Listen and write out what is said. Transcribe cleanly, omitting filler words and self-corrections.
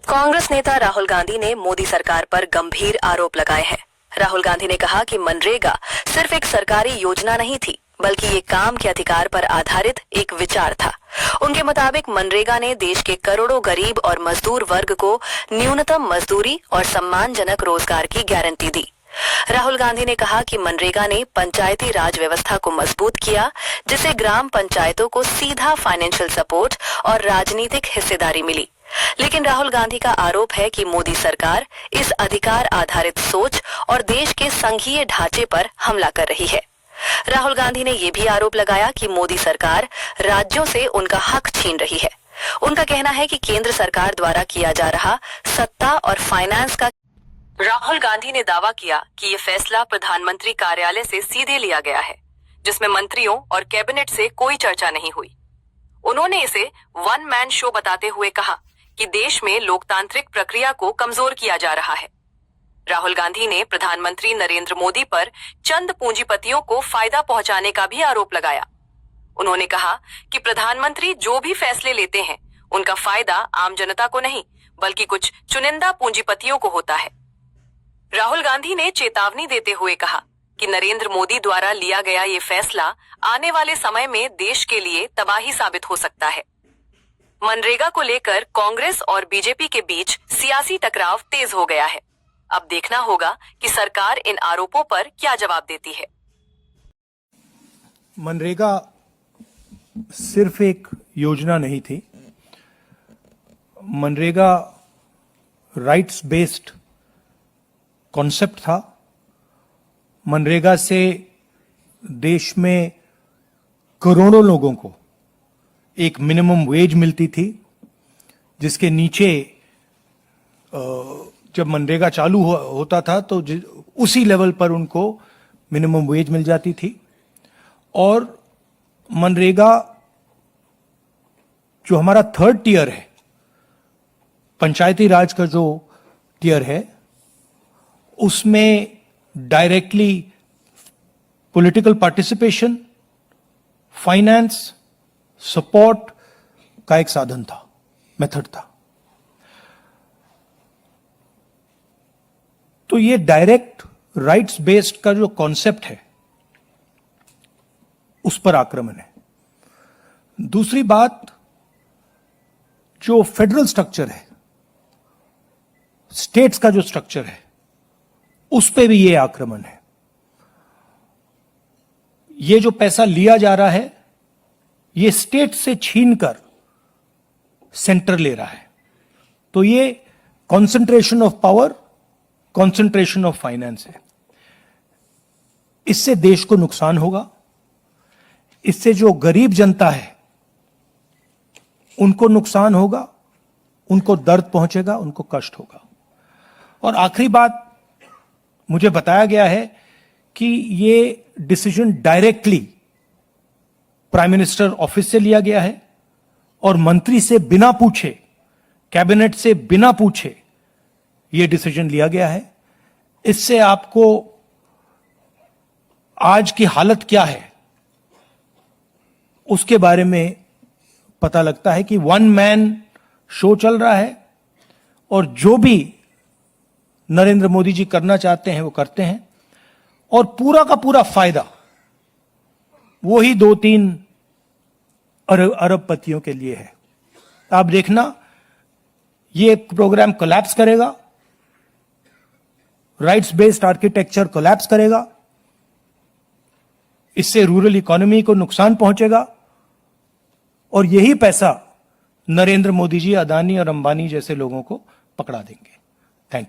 कांग्रेस नेता राहुल गांधी ने मोदी सरकार पर गंभीर आरोप लगाए हैं। राहुल गांधी ने कहा कि मनरेगा सिर्फ एक सरकारी योजना नहीं थी, बल्कि ये काम के अधिकार पर आधारित एक विचार था। उनके मुताबिक मनरेगा ने देश के करोड़ों गरीब और मजदूर वर्ग को न्यूनतम मजदूरी और सम्मानजनक रोजगार की गारंटी दी। राहुल गांधी ने कहा कि मनरेगा ने पंचायती राज व्यवस्था को मजबूत किया, जिससे ग्राम पंचायतों को सीधा फाइनेंशियल सपोर्ट और राजनीतिक हिस्सेदारी मिली। लेकिन राहुल गांधी का आरोप है कि मोदी सरकार इस अधिकार आधारित सोच और देश के संघीय ढांचे पर हमला कर रही है। राहुल गांधी ने यह भी आरोप लगाया कि मोदी सरकार राज्यों से उनका हक छीन रही है। उनका कहना है कि केंद्र सरकार द्वारा किया जा रहा सत्ता और फाइनेंस का। राहुल गांधी ने दावा किया कि ये फैसला प्रधानमंत्री कार्यालय से सीधे लिया गया है, जिसमें मंत्रियों और कैबिनेट से कोई चर्चा नहीं हुई। उन्होंने इसे वन मैन शो बताते हुए कहा कि देश में लोकतांत्रिक प्रक्रिया को कमजोर किया जा रहा है। राहुल गांधी ने प्रधानमंत्री नरेंद्र मोदी पर चंद पूंजीपतियों को फायदा पहुंचाने का भी आरोप लगाया। उन्होंने कहा कि प्रधानमंत्री जो भी फैसले लेते हैं, उनका फायदा आम जनता को नहीं, बल्कि कुछ चुनिंदा पूंजीपतियों को होता है। राहुल गांधी ने चेतावनी देते हुए कहा कि नरेंद्र मोदी द्वारा लिया गया ये फैसला आने वाले समय में देश के लिए तबाही साबित हो सकता है। मनरेगा को लेकर कांग्रेस और बीजेपी के बीच सियासी टकराव तेज हो गया है। अब देखना होगा कि सरकार इन आरोपों पर क्या जवाब देती है। मनरेगा सिर्फ एक योजना नहीं थी। मनरेगा राइट्स बेस्ड कॉन्सेप्ट था। मनरेगा से देश में करोड़ों लोगों को एक मिनिमम वेज मिलती थी, जिसके नीचे जब मनरेगा चालू होता था तो उसी लेवल पर उनको मिनिमम वेज मिल जाती थी। और मनरेगा जो हमारा थर्ड टियर है, पंचायती राज का जो टियर है, उसमें directly political participation, finance support का एक साधन था, मेथड था। तो ये डायरेक्ट राइट्स बेस्ड का जो कॉन्सेप्ट है, उस पर आक्रमण है। दूसरी बात, जो फेडरल स्ट्रक्चर है, स्टेट्स का जो स्ट्रक्चर है, उस पे भी ये आक्रमण है। ये जो पैसा लिया जा रहा है, ये स्टेट से छीनकर सेंटर ले रहा है। तो ये concentration of power, concentration of finance है। इससे देश को नुकसान होगा। इससे जो गरीब जनता है, उनको नुकसान होगा, उनको दर्द पहुंचेगा, उनको कष्ट होगा। और आखिरी बात, मुझे बताया गया है कि ये decision directly prime minister office से लिया गया है और मंत्री से बिना पूछे, कैबिनेट से बिना पूछे यह डिसीजन लिया गया है। इससे आपको आज की हालत क्या है उसके बारे में पता लगता है कि वन मैन शो चल रहा है और जो भी नरेंद्र मोदी जी करना चाहते हैं वो करते हैं, और पूरा का पूरा फायदा वो ही 2-3 अरबपतियों के लिए है। आप देखना, ये प्रोग्राम कोलैप्स करेगा, राइट्स बेस्ड आर्किटेक्चर कोलैप्स करेगा। इससे रूरल इकोनॉमी को नुकसान पहुंचेगा और यही पैसा नरेंद्र मोदी जी अदानी और अंबानी जैसे लोगों को पकड़ा देंगे। Thank you.